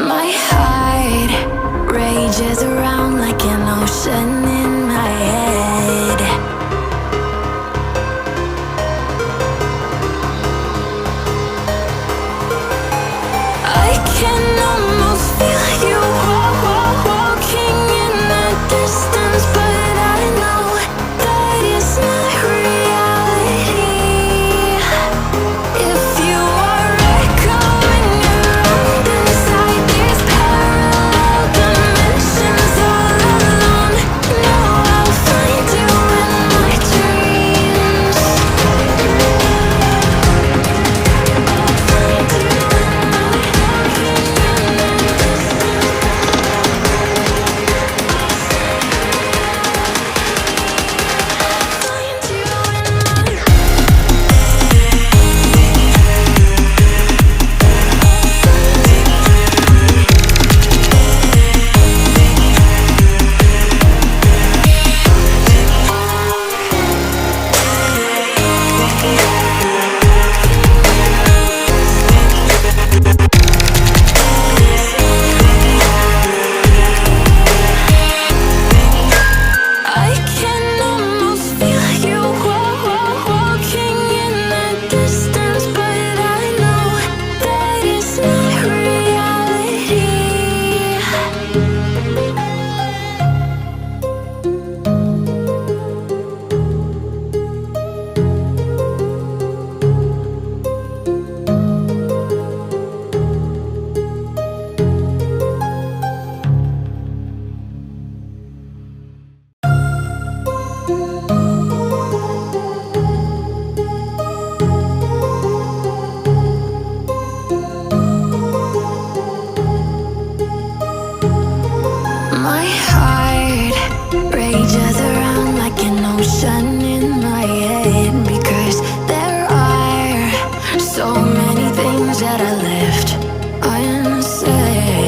My heart rages around like an ocean in my head. I can almost feel you walking in the distance, but I know that it's not reality. If you are echoing around inside these parallel dimensions all alone, know I'll find you in my dreams. I can almost feel you walking in the distance, but I know that it's not reality. My heart rages around like an ocean in my head, because there are so many things that I left unsaid.